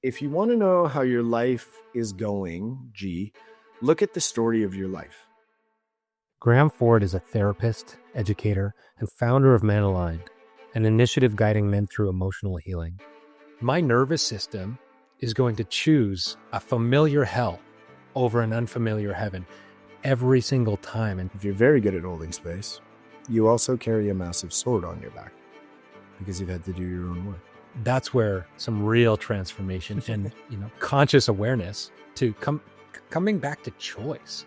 if you want to know how your life is going, look at the story of your life. Graeme Ford is a therapist, educator, and founder of Men Aligned, an initiative guiding men through emotional healing. My nervous system is going to choose a familiar hell over an unfamiliar heaven every single time. And If you're very good at holding space, you also carry a massive sword on your back because you've had to do your own work. that's where some real transformation and conscious awareness to coming back to choice.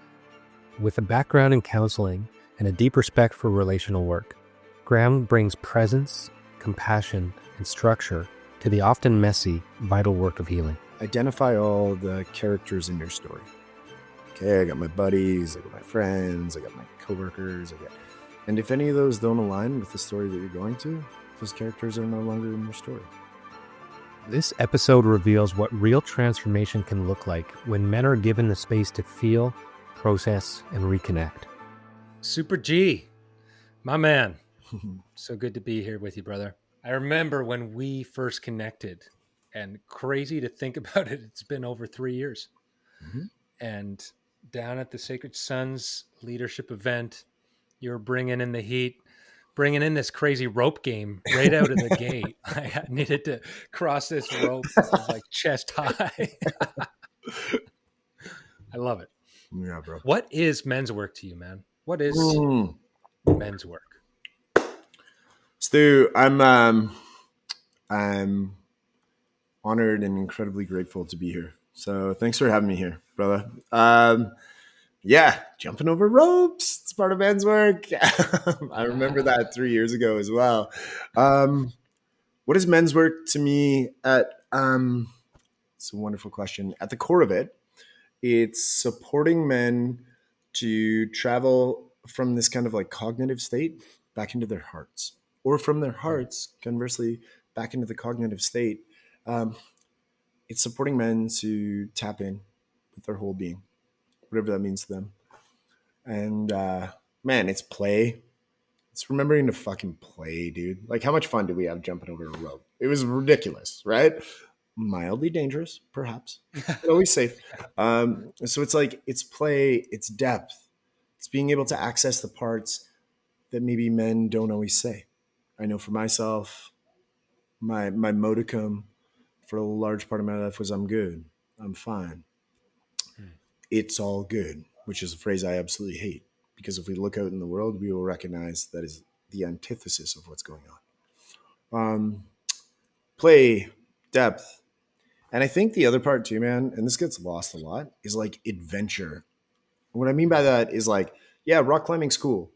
With a background in counseling and a deep respect for relational work, Graeme brings presence, compassion, and structure to the often messy, vital work of healing. Identify all the characters in your story. Okay, I got my buddies, I got my friends, I got my coworkers, and if any of those don't align with the story that you're going to, those characters are no longer in your story. This episode reveals what real transformation can look like when men are given the space to feel, process, and reconnect. Super G, my man. So good to be here with you, brother. I remember when we first connected, and crazy to think about it, it's been over 3 years. Mm-hmm. And down at the Sacred Sons leadership event, you were bringing in the heat, bringing in this crazy rope game right out of the gate. I needed to cross this rope. It was like chest high. I love it. Yeah, bro. What is men's work to you, man? What is men's work? Stu, I'm honored and incredibly grateful to be here. So thanks for having me here, brother. Yeah, jumping over ropes. It's part of men's work. I remember that 3 years ago as well. What is men's work to me? It's a wonderful question. At the core of it, it's supporting men to travel from this kind of like cognitive state back into their hearts, or from their hearts, conversely, back into the cognitive state. It's supporting men to tap in with their whole being, whatever that means to them. And man, it's play. It's remembering to fucking play, dude. Like, how much fun did we have jumping over a rope? It was ridiculous, right? Mildly dangerous, perhaps, but always safe. So it's like, it's play, it's depth. It's being able to access the parts that maybe men don't always say. I know for myself, my modicum for a large part of my life was I'm good, I'm fine. It's all good, which is a phrase I absolutely hate, because if we look out in the world, we will recognize that is the antithesis of what's going on. Play, depth. And I think the other part too, man, and this gets lost a lot, is like adventure. What I mean by that is like, yeah, rock climbing's cool.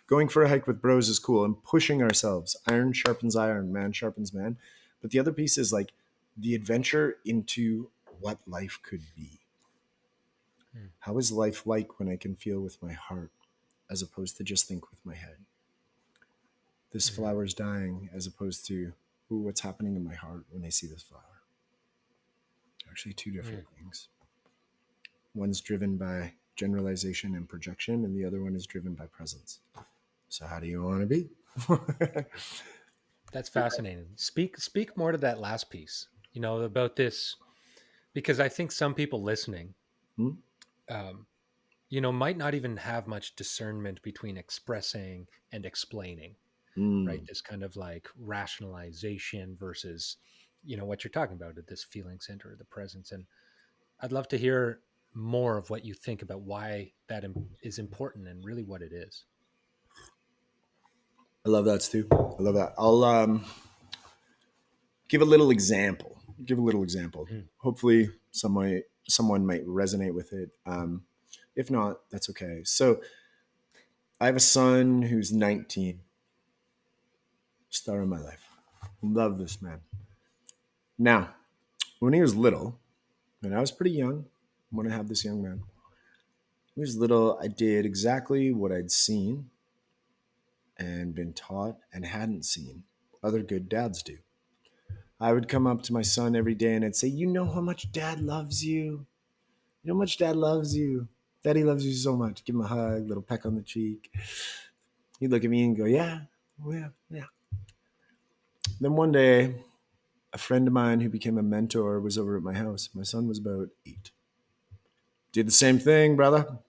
Going for a hike with bros is cool, and pushing ourselves. Iron sharpens iron, man sharpens man. But the other piece is like the adventure into what life could be. How is life like when I can feel with my heart as opposed to just think with my head? This flower's dying as opposed to, ooh, what's happening in my heart when I see this flower? Actually, two different things. One's driven by generalization and projection, and the other one is driven by presence. So how do you want to be? That's fascinating. Speak more to that last piece, about this, because I think some people listening, might not even have much discernment between expressing and explaining, right? This kind of like rationalization versus, what you're talking about, this feeling center, the presence. And I'd love to hear more of what you think about why that is important and really what it is. I love that, Stu. I love that. I'll give a little example. Hopefully someone might resonate with it. If not, that's okay. So I have a son who's 19. Star of my life. Love this man. Now, when he was little, and I was pretty young when I had this young man, when he was little, I did exactly what I'd seen and been taught and hadn't seen other good dads do. I would come up to my son every day and I'd say, you know how much dad loves you? You know how much dad loves you? Daddy loves you so much. Give him a hug, little peck on the cheek. He'd look at me and go, yeah. Then one day, A friend of mine who became a mentor was over at my house. My son was about 8. Did the same thing, brother.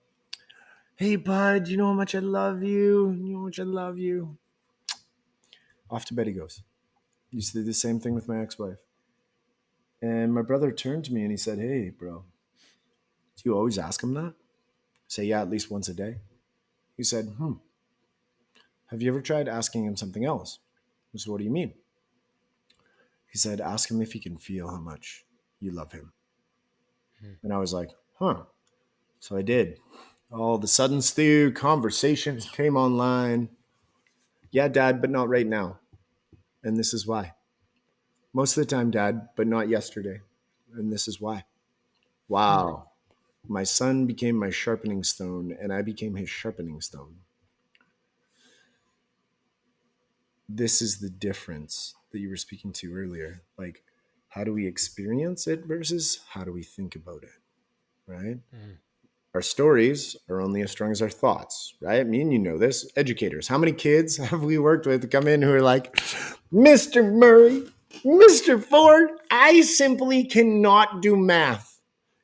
Hey, bud, you know how much I love you? You know how much I love you? Off to bed he goes. Used to do the same thing with my ex-wife. And my brother turned to me and he said, hey, bro, do you always ask him that? I say, yeah, at least once a day. He said, have you ever tried asking him something else? I said, what do you mean? He said, ask him if he can feel how much you love him. And I was like, huh. So I did. All the sudden stew conversations came online. Yeah, Dad, but not right now. And this is why. Most of the time, Dad, but not yesterday. And this is why. Wow. My son became my sharpening stone, and I became his sharpening stone. This is the difference that you were speaking to earlier. Like, how do we experience it versus how do we think about it? Right? Our stories are only as strong as our thoughts, right? Me and you know this. Educators, how many kids have we worked with to come in who are like, Mr. Murray, Mr. Ford, I simply cannot do math.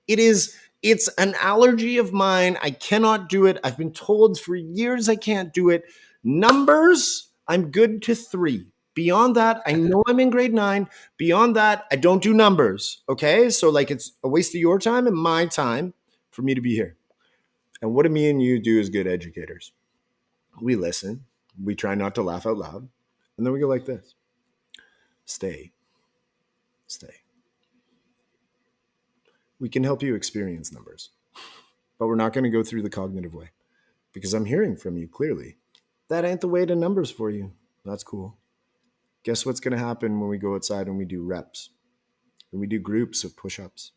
It's an allergy of mine. I cannot do it. I've been told for years I can't do it. Numbers, I'm good to 3. Beyond that, I know I'm in grade 9. Beyond that, I don't do numbers. Okay? So like it's a waste of your time and my time for me to be here. And what do me and you do as good educators? We listen. We try not to laugh out loud. And then we go like this. Stay. Stay. We can help you experience numbers, but we're not going to go through the cognitive way because I'm hearing from you clearly. That ain't the way to numbers for you. That's cool. Guess what's going to happen when we go outside and we do reps? And we do groups of push-ups.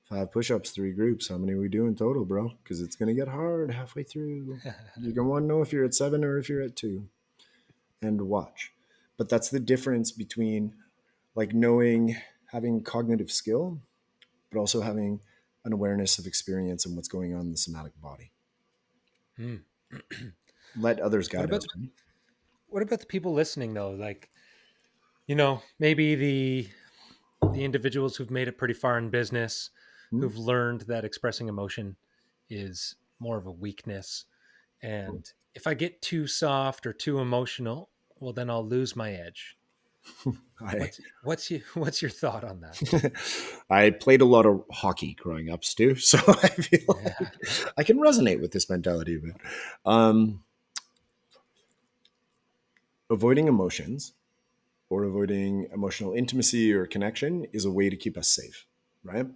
5 push-ups, 3 groups. How many are we do in total, bro? Because it's going to get hard halfway through. You're going to want to know if you're at 7 or if you're at 2. And watch. But that's the difference between like knowing, having cognitive skill, but also having an awareness of experience and what's going on in the somatic body. Let others guide us. Right? What about the people listening though? Like, maybe the individuals who've made it pretty far in business, who've learned that expressing emotion is more of a weakness. And if I get too soft or too emotional, well, then I'll lose my edge. What's your thought on that? I played a lot of hockey growing up, Stu, so I feel like I can resonate with this mentality a bit. Avoiding emotions or avoiding emotional intimacy or connection is a way to keep us safe, right?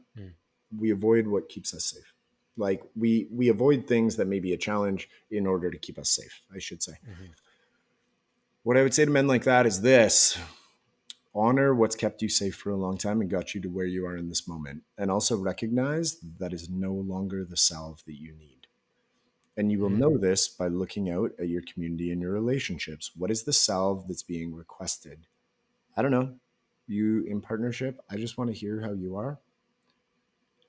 We avoid what keeps us safe. Like we avoid things that may be a challenge in order to keep us safe, I should say. What I would say to men like that is this: honor what's kept you safe for a long time and got you to where you are in this moment. And also recognize that is no longer the salve that you need. And you will know this by looking out at your community and your relationships. What is the salve that's being requested? I don't know. You in partnership, I just want to hear how you are.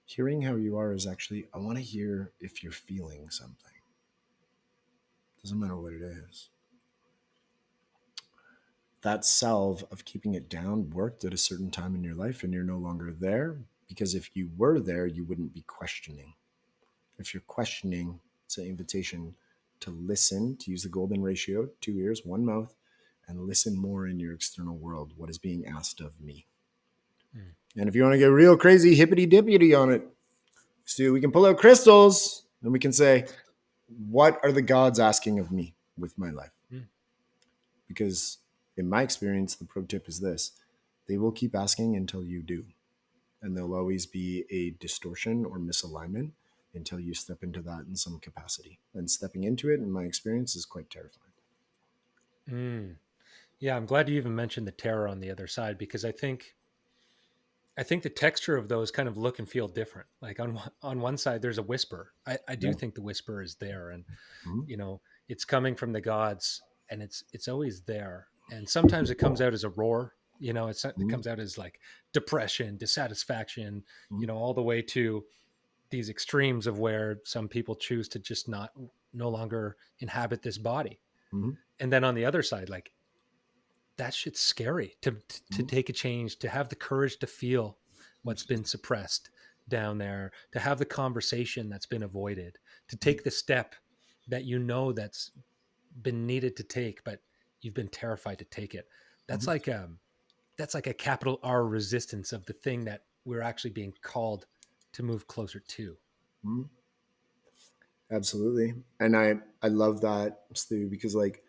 Hearing how you are is actually, I want to hear if you're feeling something. Doesn't matter what it is. That salve of keeping it down worked at a certain time in your life and you're no longer there, because if you were there, you wouldn't be questioning. If you're questioning, it's an invitation to listen, to use the golden ratio, 2 ears, 1 mouth, and listen more in your external world. What is being asked of me? And if you want to get real crazy, hippity dippity on it, Stu, we can pull out crystals and we can say, what are the gods asking of me with my life? Because in my experience, the pro tip is this: they will keep asking until you do. And there'll always be a distortion or misalignment until you step into that in some capacity. And stepping into it, in my experience, is quite terrifying. Yeah, I'm glad you even mentioned the terror on the other side, because I think the texture of those kind of look and feel different. Like on one side, there's a whisper. I do Yeah. think the whisper is there, and Mhm. it's coming from the gods, and it's always there. And sometimes it comes out as a roar. It comes out as like depression, dissatisfaction. Mhm. All the way to these extremes of where some people choose to just no longer inhabit this body. Mhm. And then on the other side, like that shit's scary to Mhm. take a change, to have the courage to feel what's been suppressed down there, to have the conversation that's been avoided, to take the step that you know that's been needed to take, but you've been terrified to take it. That's Mhm. like that's like a capital R resistance of the thing that we're actually being called to move closer to. Mhm. Absolutely. And I love that, Stu, because like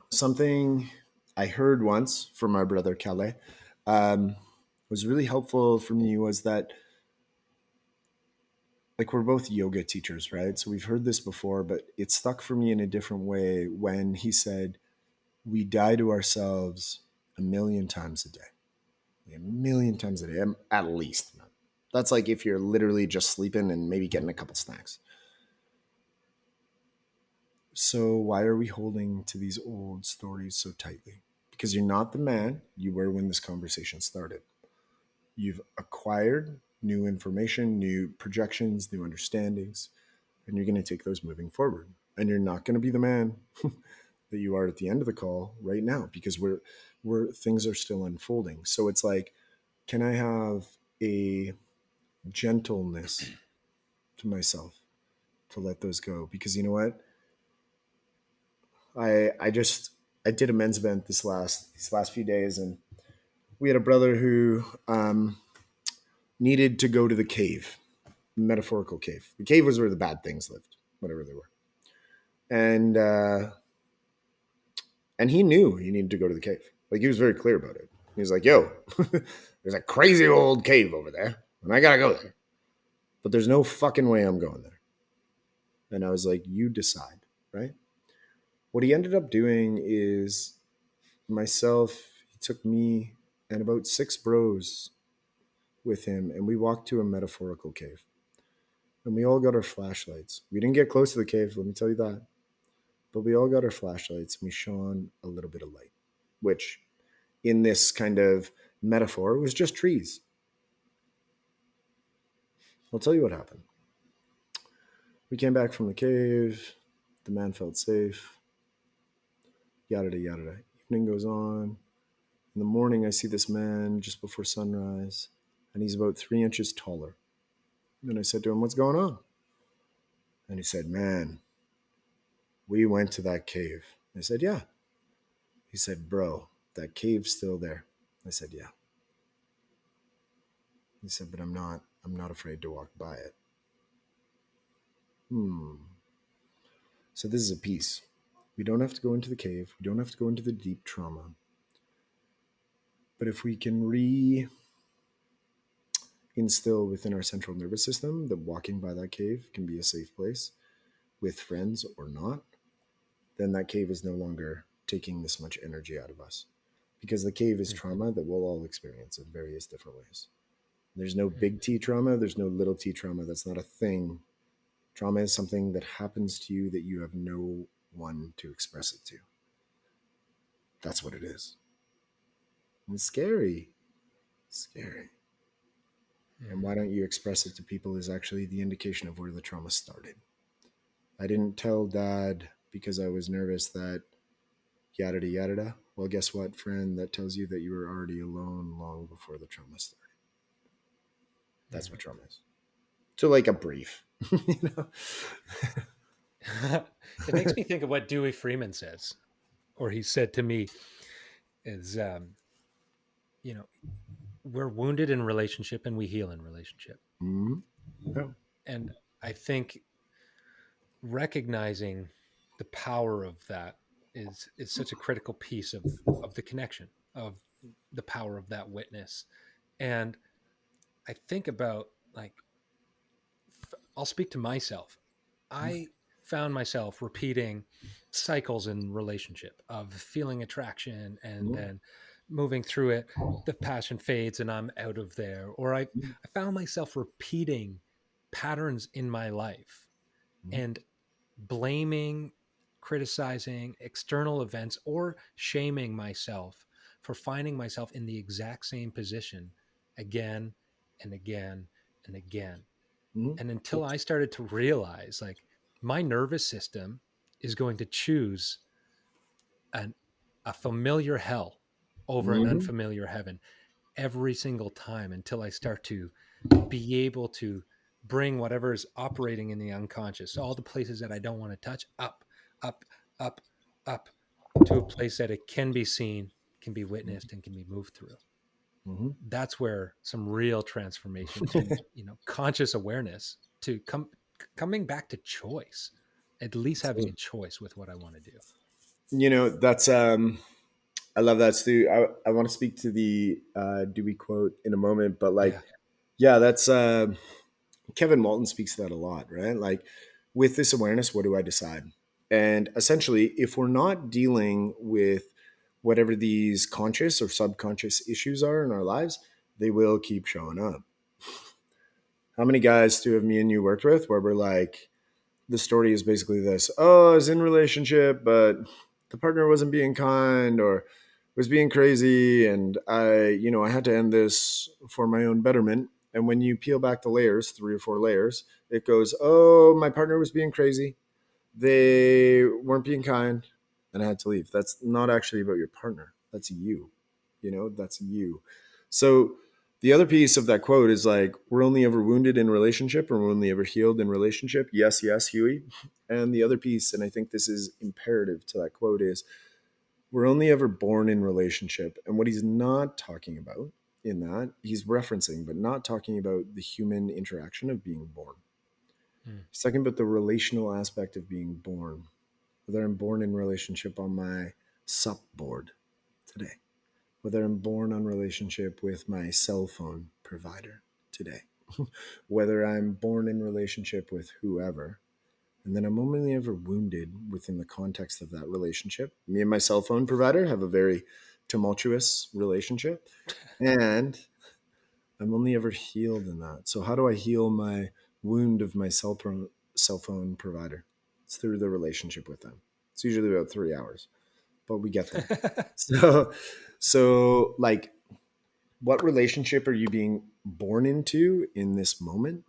something I heard once from my brother Calais um, was really helpful for me was that like we're both yoga teachers, right? So we've heard this before, but it stuck for me in a different way when he said, we die to ourselves a million times a day, a million times a day, at least. That's like if you're literally just sleeping and maybe getting a couple snacks. So why are we holding to these old stories so tightly? Because you're not the man you were when this conversation started. You've acquired new information, new projections, new understandings, and you're going to take those moving forward. And you're not going to be the man that you are at the end of the call right now because we're things are still unfolding. So it's like, can I have a gentleness to myself to let those go? Because you know what? I did a men's event these last few days, and we had a brother who needed to go to the cave, metaphorical cave. The cave was where the bad things lived, whatever they were, and and he knew he needed to go to the cave. Like he was very clear about it. He was like, "Yo, there's a crazy old cave over there, and I gotta go there, but there's no fucking way I'm going there." And I was like, "You decide, right?" What he ended up doing is myself. He took me and about six bros with him, and we walked to a metaphorical cave. And we all got our flashlights. We didn't get close to the cave, let me tell you that. But we all got our flashlights and we shone a little bit of light, which in this kind of metaphor was just trees. I'll tell you what happened. We came back from the cave. The man felt safe. Yada, yada, yada. Evening goes on. In the morning, I see this man just before sunrise, and he's about 3 inches taller. And I said to him, "What's going on?" And he said, "Man, we went to that cave." I said, "Yeah." He said, "Bro, that cave's still there." I said, "Yeah." He said, "But I'm not afraid to walk by it." Hmm. So this is a piece. We don't have to go into the cave. We don't have to go into the deep trauma. But if we can instill within our central nervous system that walking by that cave can be a safe place with friends or not, then that cave is no longer taking this much energy out of us. Because the cave is Mm-hmm. trauma that we'll all experience in various different ways. There's no big Mm-hmm. T trauma, there's no little t trauma. That's not a thing. Trauma is something that happens to you that you have no one to express it to. That's what it is. And it's scary. It's scary. And why Mm-hmm. don't you express it to people is actually the indication of where the trauma started. I didn't tell dad because I was nervous that yada yada. Well, guess what, friend? That tells you that you were already alone long before the trauma started. That's what trauma is. So, like a brief, you know. Mm-hmm. It makes me think of what Dewey Freeman says, or he said to me, is you know, we're wounded in relationship and we heal in relationship. Mm-hmm. Yeah. And I think recognizing the power of that is such a critical piece of the connection, of the power of that witness. And I think about, like, I'll speak to myself. I found myself repeating cycles in relationship of feeling attraction and Mm-hmm. then moving through it, the passion fades and I'm out of there. Or I found myself repeating patterns in my life Mm-hmm. and blaming, criticizing external events, or shaming myself for finding myself in the exact same position again and again and again. Mm-hmm. And until I started to realize, like, my nervous system is going to choose an a familiar hell over an Mm-hmm. unfamiliar heaven every single time until I start to be able to bring whatever is operating in the unconscious, all the places that I don't want to touch, up, up, up, up to a place that it can be seen, can be witnessed, and can be moved through. Mm-hmm. That's where some real transformation, some conscious awareness to coming back to choice, at least having a choice with what I want to do. That's I love that, Stu. I want to speak to the Dewey quote in a moment, but like, Yeah. yeah, that's Kevin Walton speaks to that a lot, right? Like, with this awareness, what do I decide? And essentially, if we're not dealing with whatever these conscious or subconscious issues are in our lives, they will keep showing up. How many guys, Stu, have me and you worked with where we're like, the story is basically this: oh, I was in a relationship, but the partner wasn't being kind or was being crazy, and I had to end this for my own betterment. And when you peel back the layers, 3 or 4 layers, it goes, oh, my partner was being crazy, they weren't being kind, and I had to leave. That's not actually about your partner. That's you. That's you. So the other piece of that quote is like, we're only ever wounded in relationship, or we're only ever healed in relationship. Yes, yes, Huey. And the other piece, and I think this is imperative to that quote, is we're only ever born in relationship. And what he's not talking about in that, he's referencing, but not talking about the human interaction of being born. Mm. He's talking about the relational aspect of being born. Whether I'm born in relationship on my sup board today, whether I'm born on relationship with my cell phone provider today, whether I'm born in relationship with whoever, and then I'm only ever wounded within the context of that relationship. Me and my cell phone provider have a very tumultuous relationship, and I'm only ever healed in that. So how do I heal my wound of my cell phone provider? It's through the relationship with them. It's usually about 3 hours, but we get there. So, so like, what relationship are you being born into in this moment,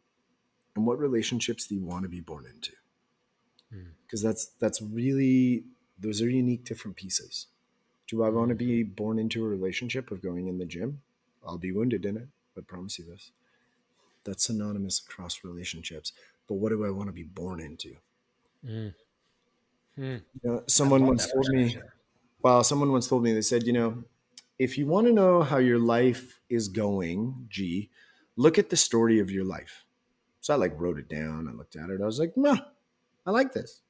and what relationships do you want to be born into? Mm. Because that's really, those are unique different pieces. Do I want to Mm. be born into a relationship of going in the gym? I'll be wounded in it, I promise you this. That's synonymous across relationships. But what do I want to be born into? Mm. Mm. I Someone love once that told me, perspective. they said, if you want to know how your life is going, look at the story of your life. So I like wrote it down. I looked at it. I was like, nah, I like this.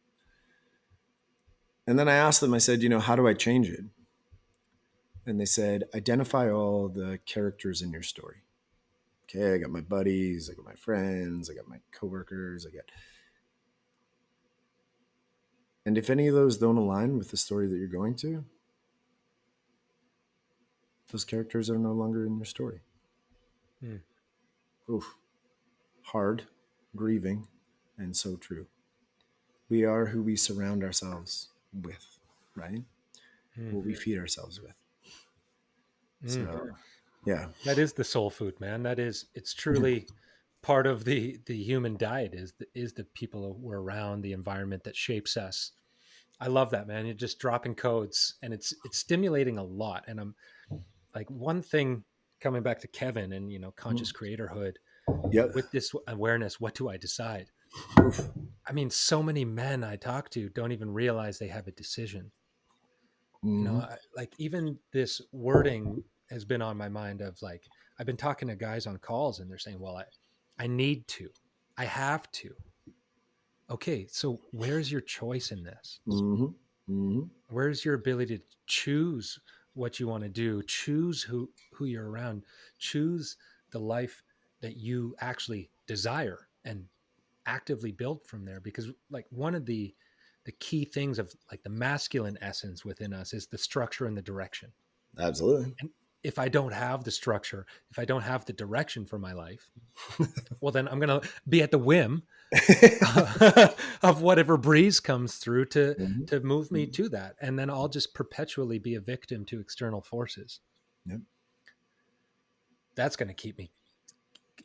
And then I asked them, I said, how do I change it? And they said, identify all the characters in your story. Okay, I got my buddies, I got my friends, I got my coworkers, and if any of those don't align with the story that you're going to, those characters are no longer in your story. Mm. Oof. Hard, grieving, and so true. We are who we surround ourselves with, right? Mm. What we feed ourselves with. Mm. So, yeah. That is the soul food, man. It's truly part of the human diet is the people we're around, the environment that shapes us. I love that, man. You're just dropping codes, and it's stimulating a lot. And I'm like, one thing, coming back to Kevin and conscious creatorhood, Yep. with this awareness, what do I decide? Oof. I mean, so many men I talk to don't even realize they have a decision. Mm-hmm. Like, even this wording has been on my mind of, like, I've been talking to guys on calls and they're saying, well, I need to, I have to. Okay, so where's your choice in this? Mm-hmm. Mm-hmm. Where's your ability to choose what you want to do, choose who you're around, choose the life that you actually desire, and actively build from there? Because, like, one of the key things of, like, the masculine essence within us is the structure and the direction. Absolutely. And if I don't have the structure, if I don't have the direction for my life, well, then I'm going to be at the whim of whatever breeze comes through Mm-hmm. to move me to that, and then I'll just perpetually be a victim to external forces. Yep. That's going to keep me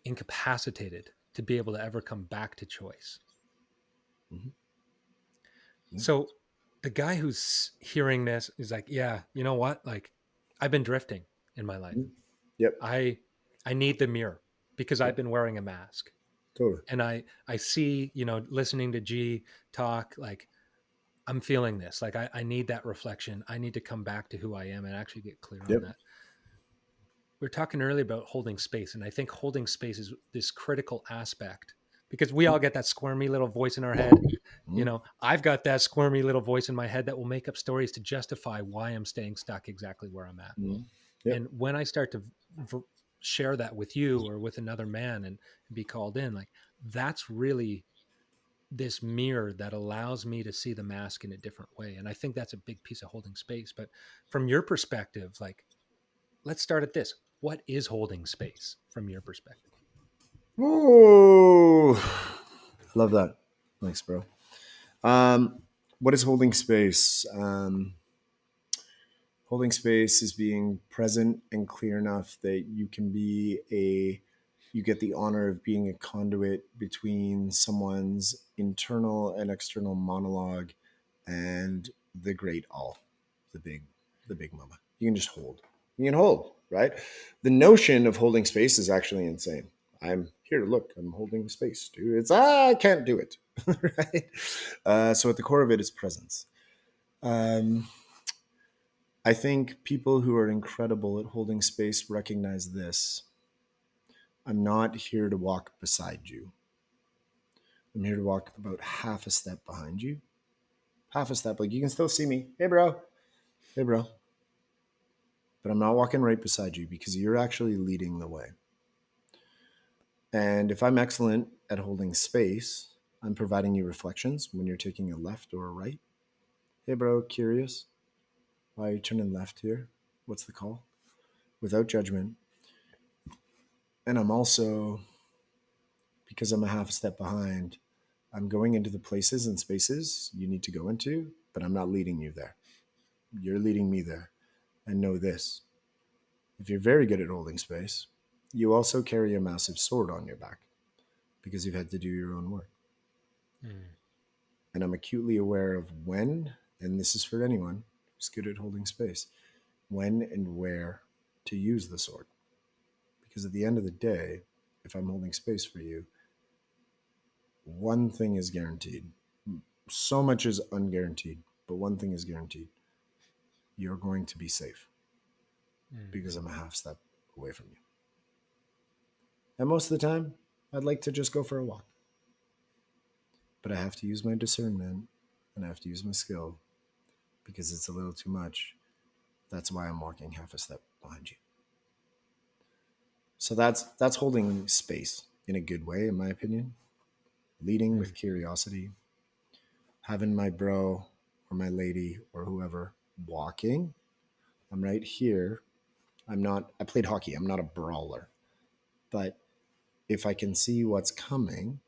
incapacitated to be able to ever come back to choice. Mm-hmm. Yep. So the guy who's hearing this is like, yeah, you know what? Like, I've been drifting in my life. Mhm. Yep. I I need the mirror because I've Yep. been wearing a mask. Totally. And I see, listening to G talk, like I'm feeling this. Like I need that reflection. I need to come back to who I am and actually get clear on Yep. that. We were talking earlier about holding space, and I think holding space is this critical aspect because we all get that squirmy little voice in our head. Mhm. I've got that squirmy little voice in my head that will make up stories to justify why I'm staying stuck exactly where I'm at. Mhm. Yep. And when I start to v- share that with you or with another man and be called in, like that's really this mirror that allows me to see the mask in a different way. And I think that's a big piece of holding space. But from your perspective, like, let's start at this. What is holding space from your perspective? Ooh, love that. Thanks, bro. What is holding space? Holding space is being present and clear enough that you get the honor of being a conduit between someone's internal and external monologue and the great all, the big, the big mama. You can just hold. You can hold, right? The notion of holding space is actually insane. I'm here. Look, I'm holding space, dude. I can't do it, right? So at the core of it is presence. Um, I think people who are incredible at holding space recognize this. I'm not here to walk beside you. I'm here to walk about half a step behind you. Half a step. Like you can still see me. Hey, bro. Hey, bro. But I'm not walking right beside you because you're actually leading the way. And if I'm excellent at holding space, I'm providing you reflections when you're taking a left or a right. Hey, bro, curious? Why are you turning left here? What's the call? Without judgment. And I'm also, because I'm a half a step behind, I'm going into the places and spaces you need to go into, but I'm not leading you there. You're leading me there. And know this: if you're very good at holding space, you also carry a massive sword on your back because you've had to do your own work. Mm, And I'm acutely aware of when, and this is for anyone who's good at holding space, when and where to use the sword. Because at the end of the day, if I'm holding space for you, one thing is guaranteed. So much is unguaranteed, but one thing is guaranteed: you're going to be safe mm, because I'm a half step away from you. And most of the time, I'd like to just go for a walk. But I have to use my discernment and I have to use my skill because it's a little too much. That's why I'm walking half a step behind you. So that's holding space in a good way, in my opinion. Leading with mm, curiosity, having my bro or my lady or whoever walking. I'm right here. I played hockey. I'm not a brawler. But if I can see what's coming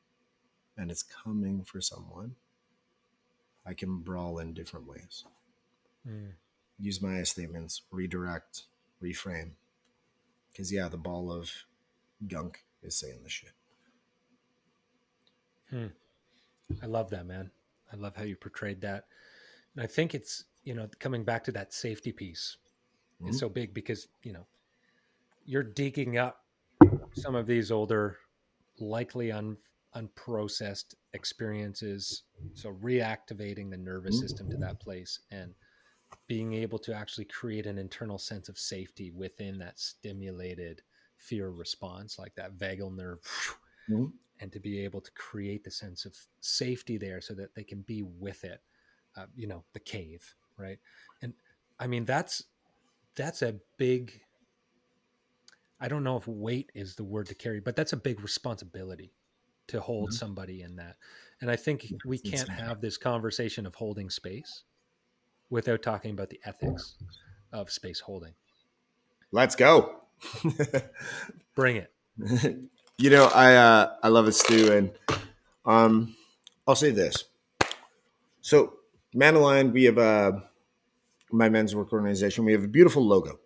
and it's coming for someone, I can brawl in different ways. mm, Use my statements, redirect, reframe. Because, yeah, the ball of gunk is saying the shit. mm. I love that, man. I love how you portrayed that. And I think it's, coming back to that safety piece is Mhm. so big because, you're digging up some of these older, likely unprocessed experiences. So reactivating the nervous system to Mhm. that place and being able to actually create an internal sense of safety within that stimulated fear response, like that vagal nerve, Mhm. and to be able to create the sense of safety there so that they can be with it. The cave, right? And I mean, that's a big. I don't know if weight is the word to carry, but that's a big responsibility to hold Mhm. somebody in that. And I think we It's can't insane. have this conversation of holding space without talking about the ethics of space holding. Let's go. Bring it. I love it, Stu, and um, I'll say this. So, Maniline, we have my men's work organization. We have a beautiful logo.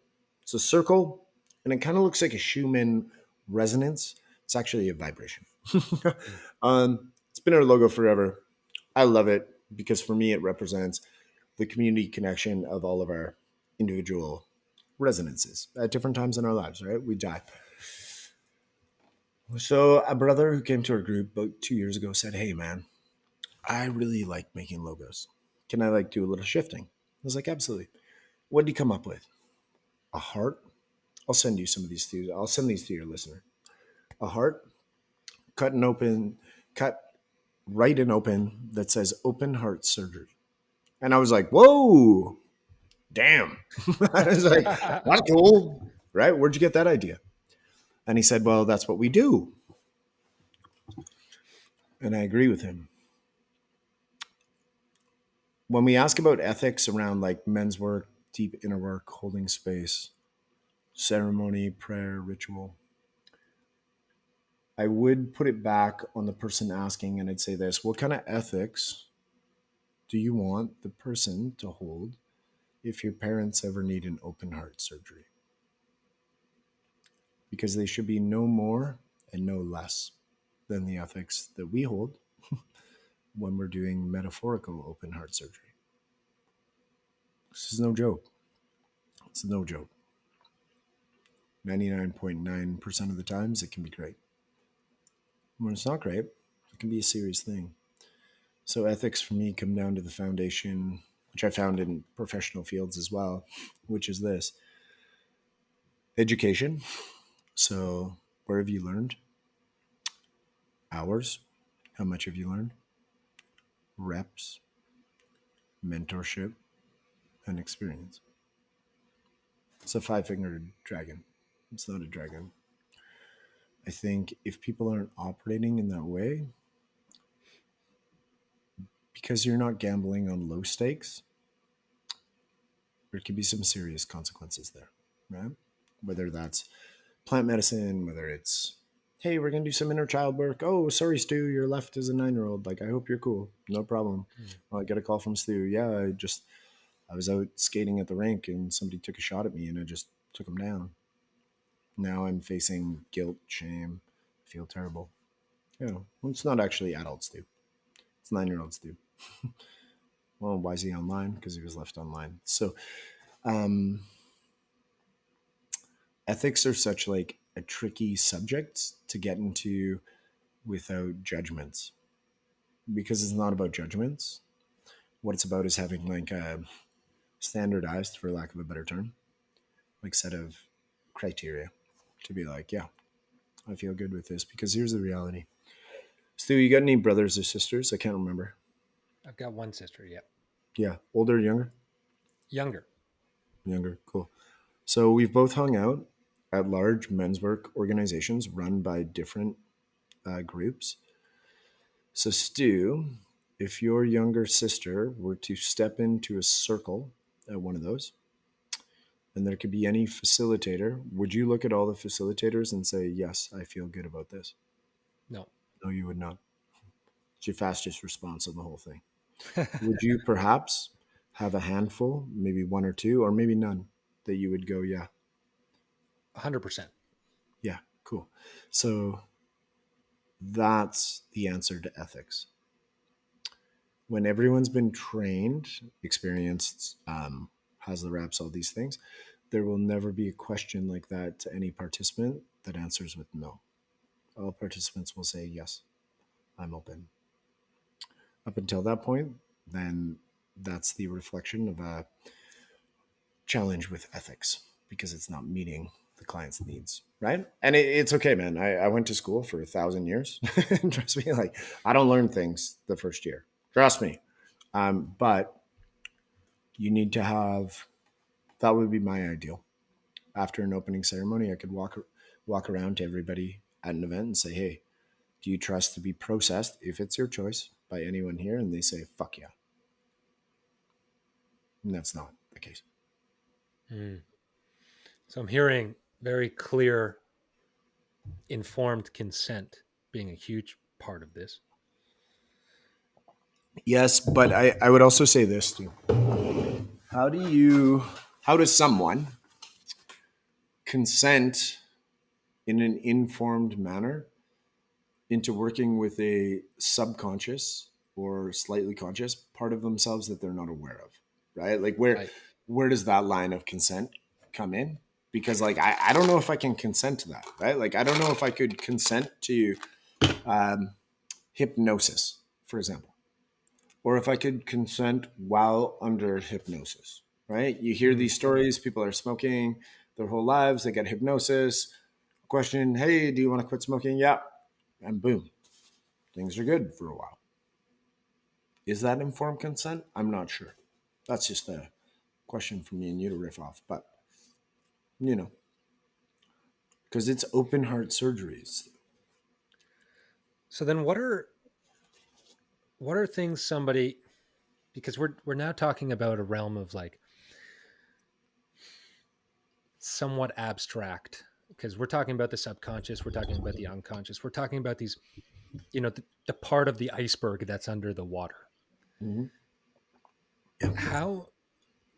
It's a circle, and it kind of looks like a Schumann resonance. It's actually a vibration. Mm, It's been our logo forever. I love it because for me, it represents. the community connection of all of our individual resonances at different times in our lives, right? We die. So a brother who came to our group about 2 years ago said, "Hey man, I really like making logos. Can I like do a little shifting?" I was like, "Absolutely." What did he come up with? A heart. I'll send you some of these to. I'll send these to your listener. A heart cut and open, cut right and open that says "open heart surgery." And I was like, "Whoa, damn!" I was like, "That's cool, right? Where'd you get that idea?" And he said, "Well, that's what we do." And I agree with him. When we ask about ethics around like men's work, deep inner work, holding space, ceremony, prayer, ritual, I would put it back on the person asking and I'd say this: what kind of ethics do you want the person to hold if your parents ever need an open heart surgery? Because they should be no more and no less than the ethics that we hold when we're doing metaphorical open heart surgery. This is no joke. It's no joke. 99.9% of the times, it can be great. When it's not great, it can be a serious thing. So, ethics for me come down to the foundation, which I found in professional fields as well, which is this: education. So, where have you learned? Hours. How much have you learned? Reps, mentorship, and experience. It's a five-fingered dragon. It's not a dragon. I think if people aren't operating in that way, because you're not gambling on low stakes, there could be some serious consequences there, right? Whether that's plant medicine, whether it's, hey, we're going to do some inner child work. Oh, sorry, Stu, you're left as a 9-year-old. Like, I hope you're cool. No problem. Well, I get a call from Stu. Yeah, I was out skating at the rink and somebody took a shot at me and I just took him down. Now I'm facing guilt, shame, feel terrible. Well, it's not actually adults do. It's 9-year-olds do. Well, why is he online? Because he was left online. So, um, ethics are such like a tricky subject to get into without judgments, because it's not about judgments. What it's about is having like a standardized, for lack of a better term, like set of criteria to be like, yeah, I feel good with this because here's the reality. Stu, you got any brothers or sisters? I can't remember. I've got one sister. Yep. Yeah, older, younger? Younger. Younger, cool. So we've both hung out at large men's work organizations run by different groups. So, Stu, if your younger sister were to step into a circle at one of those, and there could be any facilitator, would you look at all the facilitators and say, yes, I feel good about this? No. No, you would not. It's your fastest response on the whole thing. Would you perhaps have a handful, maybe one or two, or maybe none, that you would go, yeah, 100%. yeah, cool. So that's the answer to ethics. When everyone's been trained, experienced, has the reps, all these things, there will never be a question like that to any participant that answers with no. All participants will say, yes, I'm open. Up until that point, then that's the reflection of a challenge with ethics because it's not meeting the client's needs, right? And it's okay, man. I went to school for 1,000 years. Trust me, like I don't learn things the first year. Trust me. But you need to have, that would be my ideal. After an opening ceremony, I could walk around to everybody at an event and say, hey, do you trust to be processed, if it's your choice, by anyone here? And they say, fuck yeah. And that's not the case. Mm. So I'm hearing very clear, informed consent being a huge part of this. Yes, but I would also say this too. How do you, how does someone consent in an informed manner into working with a subconscious or slightly conscious part of themselves that they're not aware of? right? Like Right. where does that line of consent come in? Because like I don't know if I can consent to that, right? Like I don't know if I could consent to um, hypnosis, for example, or if I could consent while under hypnosis, right? You hear Mm. these stories, people are smoking their whole lives, they get hypnosis. Question, hey, do you want to quit smoking? Yeah. And boom, things are good for a while. Is that informed consent? I'm not sure. That's just a question for me and you to riff off. But, you know, because it's open heart surgeries. So then what are things somebody, because we're now talking about a realm of like somewhat abstract, because we're talking about the subconscious, we're talking about the unconscious, we're talking about these, the part of the iceberg that's under the water. Mm-hmm. How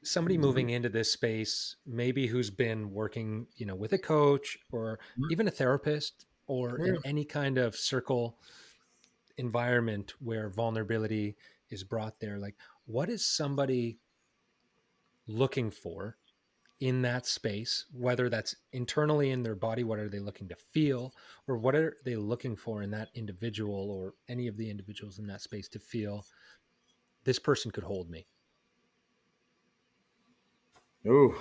somebody moving into this space, maybe who's been working, with a coach or even a therapist or Yeah. in any kind of circle environment where vulnerability is brought there, like what is somebody looking for in that space, whether that's internally in their body, what are they looking to feel, or what are they looking for in that individual or any of the individuals in that space to feel this person could hold me. Ooh.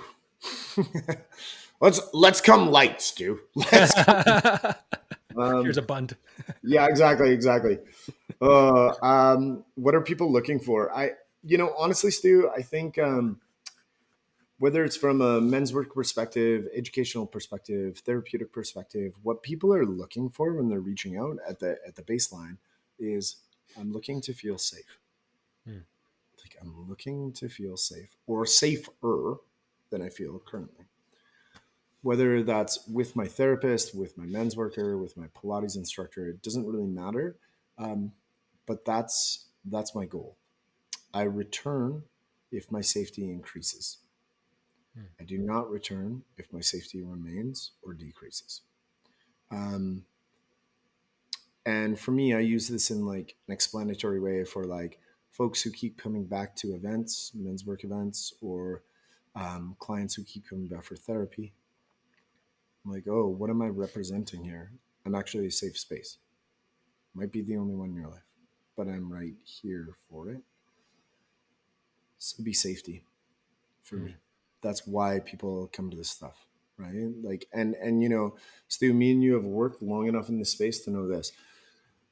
let's come light, Stu. Let's Here's um a bunt. yeah, exactly. What are people looking for? Honestly, Stu, I think whether it's from a men's work perspective, educational perspective, therapeutic perspective, what people are looking for when they're reaching out at the baseline is I'm looking to feel safe. Hmm. Like I'm looking to feel safe or safer than I feel currently. Whether that's with my therapist, with my men's worker, with my Pilates instructor, it doesn't really matter. Um, but that's my goal. I return if my safety increases. Hmm. I do not return if my safety remains or decreases. Um, and for me, I use this in like an explanatory way for like folks who keep coming back to events, men's work events, or clients who keep coming back for therapy. I'm like, oh, what am I representing here? I'm actually a safe space. Might be the only one in your life, but I'm right here for it. So be safety for Hmm. me. That's why people come to this stuff, right? Like, and Stu, me and you have worked long enough in this space to know this.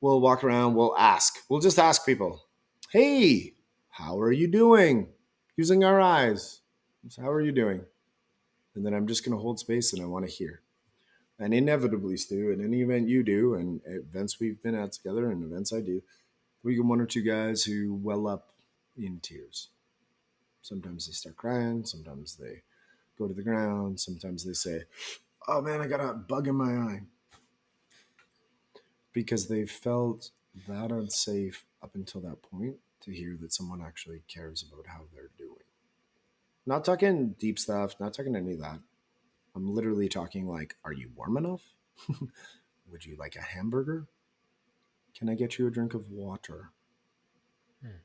We'll walk around, we'll ask, we'll just ask people, hey, how are you doing? Using our eyes. So how are you doing? And then I'm just going to hold space and I want to hear. And inevitably, Stu, in any event you do, and events we've been at together, and events I do, we get one or two guys who well up in tears. Sometimes they start crying. Sometimes they go to the ground. Sometimes they say, "Oh man, I got a bug in my eye," because they felt that unsafe up until that point to hear that someone actually cares about how they're doing. Not talking deep stuff. Not talking any of that. I'm literally talking like, "Are you warm enough? Would you like a hamburger? Can I get you a drink of water?" Hmm.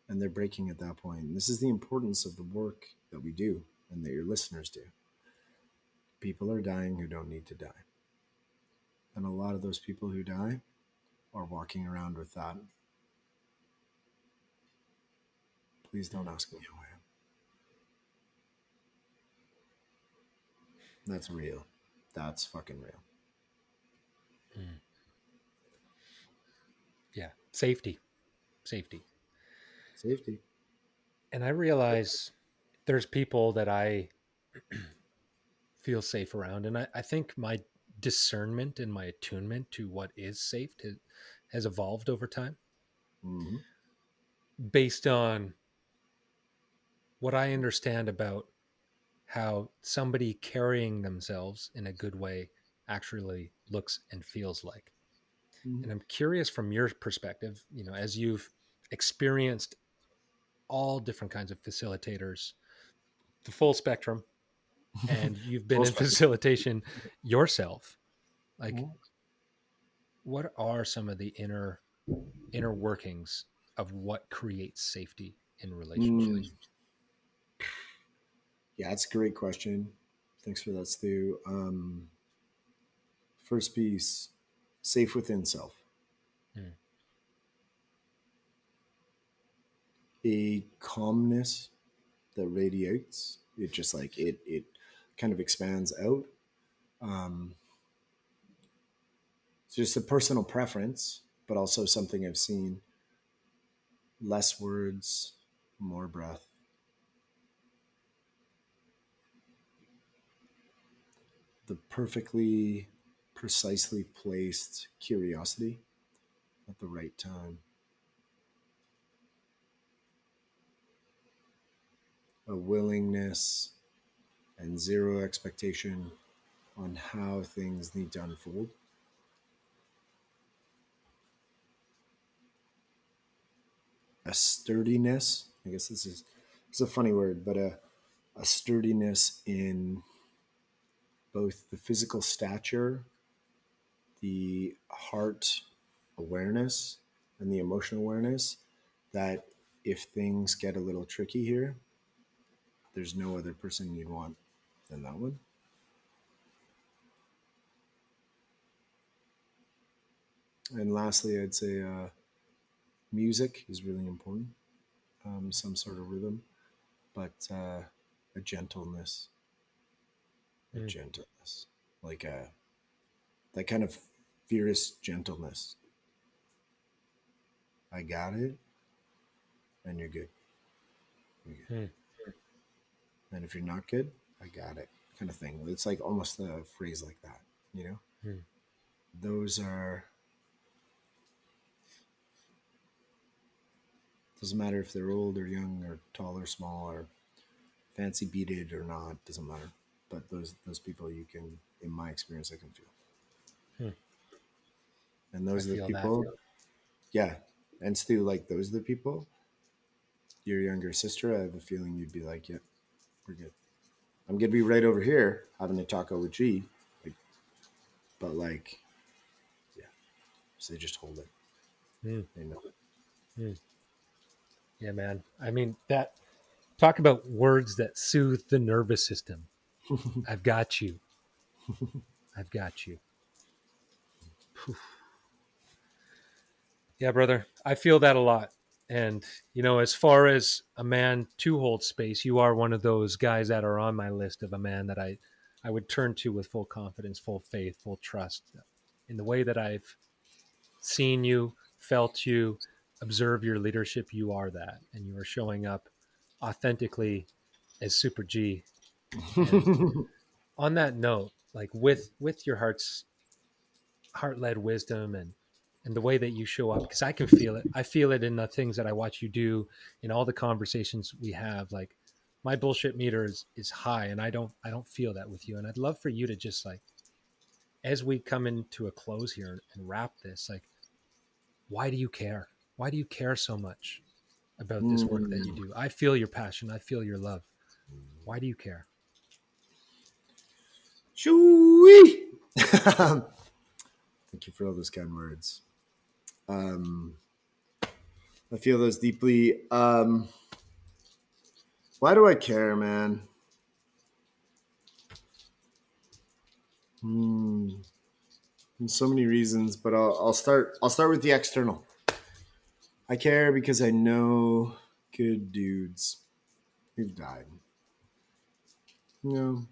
And they're breaking at that point. And this is the importance of the work that we do and that your listeners do. People are dying who don't need to die. And a lot of those people who die are walking around with that. Please don't Hmm. ask me how I am. That's real. That's fucking real. Hmm. Yeah, safety. Safety. And I realize there's people that I feel safe around, and I think my discernment and my attunement to what is safe has evolved over time Mm-hmm. based on what I understand about how somebody carrying themselves in a good way actually looks and feels like. Mm-hmm. And I'm curious from your perspective, as you've experienced all different kinds of facilitators, the full spectrum, and you've been Full in spectrum. facilitation yourself, like Mhm. what are some of the inner workings of what creates safety in Mm. relationships? Yeah, it's a great question. Thanks for that, Stu. First piece, safe within self. Mm. A calmness that radiates. It just like it kind of expands out. Um, it's just a personal preference, but also something I've seen. Less words, more breath. The perfectly, precisely placed curiosity at the right time. A willingness and zero expectation on how things need to unfold. A sturdiness, I guess this is it's a funny word, but a sturdiness in both the physical stature, the heart awareness, and the emotional awareness that if things get a little tricky here, there's no other person you'd want than that one. And lastly, I'd say music is really important, some sort of rhythm, but a gentleness, a Mm. gentleness, like that kind of fierce gentleness. I got it, and you're good. You're good. Mm. And if you're not good, I got it, kind of thing. It's like almost a phrase like that, you know? Mm. Those are, doesn't matter if they're old or young or tall or small or fancy beaded or not, doesn't matter. But those people you can, in my experience, I can feel. Mm. And I those are the feel that. people, yeah. And Stu, like those are the people, your younger sister, I have a feeling you'd be like, yeah, we're good. I'm gonna be right over here having a taco with G, like, but like, yeah, so they just hold it. Mm. They know. Mm. Yeah, man. I mean, that talk about words that soothe the nervous system. I've got you. I've got you. Phew. Yeah, brother. I feel that a lot. And, as far as a man to hold space, you are one of those guys that are on my list of a man that I would turn to with full confidence, full faith, full trust in the way that I've seen you, felt you, observe your leadership. You are that. And you are showing up authentically as Super G. And on that note, like with your heart-led wisdom and the way that you show up, because I can feel it. I feel it in the things that I watch you do, in all the conversations we have. Like, my bullshit meter is high, and I don't feel that with you. And I'd love for you to just, like, as we come into a close here and wrap this, like, why do you care? Why do you care so much about this work that you Mm. do? I feel your passion. I feel your love. Why do you care? Shoo-wee! Thank you for all those kind words. Um, I feel those deeply. Why do I care, man? Hmm. There's so many reasons, but I'll start. I'll start with the external. I care because I know good dudes who've died. You know,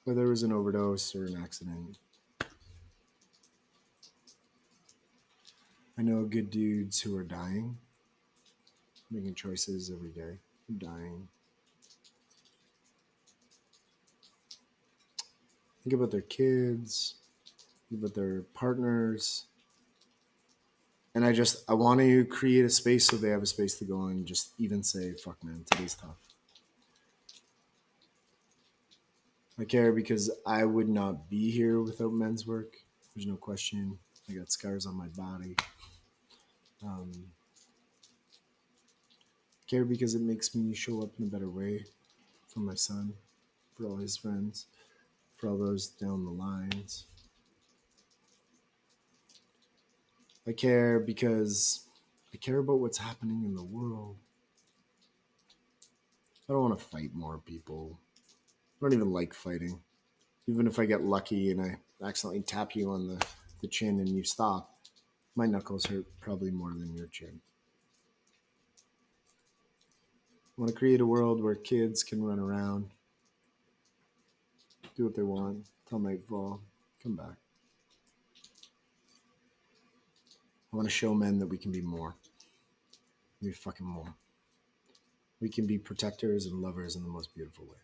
whether it was an overdose or an accident. I know good dudes who are dying, making choices every day, dying. Think about their kids, think about their partners. And I want to create a space so they have a space to go and just even say, fuck man, today's tough. I care because I would not be here without men's work. There's no question. I got scars on my body. Um, I care because it makes me show up in a better way for my son, for all his friends, for all those down the lines. I care because I care about what's happening in the world. I don't want to fight more people. I don't even like fighting. Even if I get lucky and I accidentally tap you on the chin and you stop, my knuckles hurt probably more than your chin. I want to create a world where kids can run around, do what they want till nightfall, come back. I want to show men that we can be more. We fucking more. We can be protectors and lovers in the most beautiful way.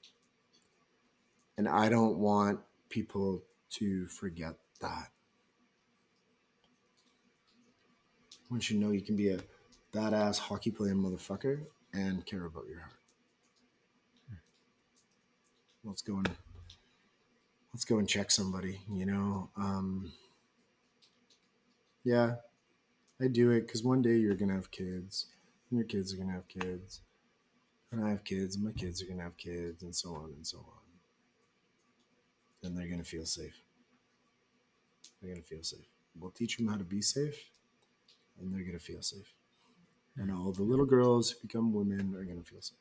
And I don't want people to forget that. I want you to know you can be a badass hockey playing motherfucker and care about your heart. Let's go and check somebody, you know. Yeah, I do it because one day you're gonna have kids, and your kids are gonna have kids, and I have kids, and my kids are gonna have kids, and so on and so on. And they're gonna feel safe. They're gonna feel safe. We'll teach them how to be safe, and they're gonna feel safe. And all the little girls who become women are gonna feel safe.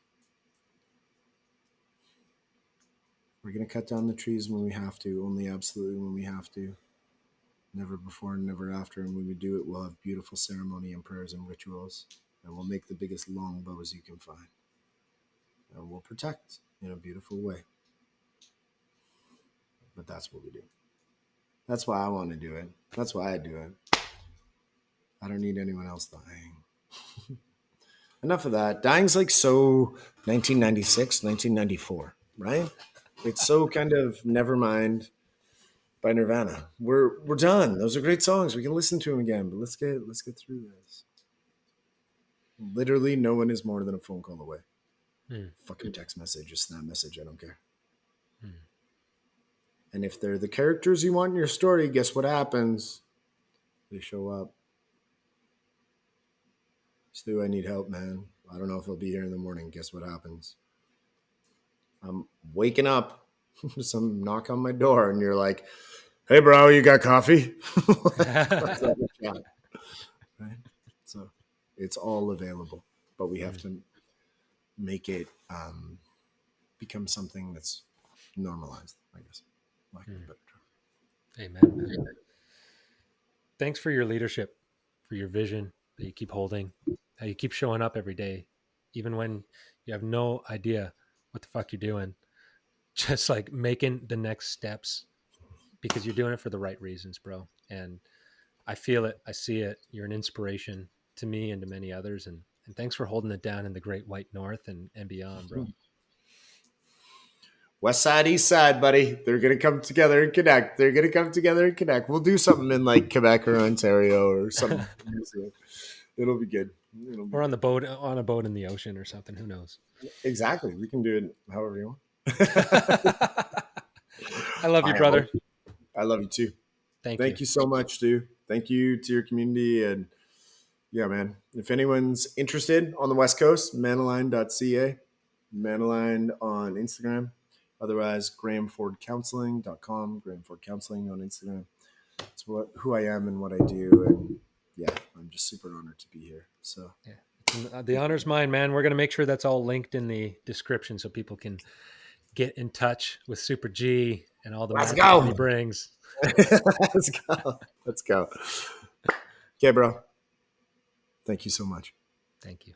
We're gonna cut down the trees when we have to, only absolutely when we have to. Never before and never after. And when we do it, we'll have beautiful ceremony and prayers and rituals. And we'll make the biggest longbows you can find. And we'll protect in a beautiful way. But that's what we do. That's why I want to do it. That's why I do it. I don't need anyone else dying. Enough of that. Dying's like so 1996, 1994, right? It's so kind of never mind by Nirvana. We're done. Those are great songs. We can listen to them again, but let's get through this. Literally, no one is more than a phone call away. Fucking text message, a snap message. I don't care. And if they're the characters you want in your story, guess what happens? They show up. Stu, I need help, man. I don't know if I'll be here in the morning. Guess what happens? I'm waking up. Some knock on my door, and you're like, "Hey, bro, you got coffee?" Right? So it's all available, but we have to make it become something that's normalized, I guess. Like a better term. Amen. Thanks for your leadership, for your vision that you keep holding, how you keep showing up every day, even when you have no idea what the fuck you're doing. Just like making the next steps because you're doing it for the right reasons, bro. And I feel it. I see it. You're an inspiration to me and to many others. And thanks for holding it down in the great white north and beyond, bro. West side, east side, buddy. They're going to come together and connect. They're going to come together and connect. We'll do something in like Quebec or Ontario or something. It'll be good. Or on a boat in the ocean or something. Who knows? Exactly. We can do it however you want. I love you, brother. I love you too. Thank you so much, Stu. Thank you to your community. And yeah, man, if anyone's interested on the West Coast, manalign.ca, Manalign on Instagram. Otherwise, GraemeFordCounseling.com, Graeme Ford Counseling on Instagram. It's who I am and what I do. And yeah, I'm just super honored to be here. So yeah, the honor's mine, man. We're going to make sure that's all linked in the description so people can get in touch with Super G and all the magic he brings. Let's go. Okay, bro. Thank you so much. Thank you.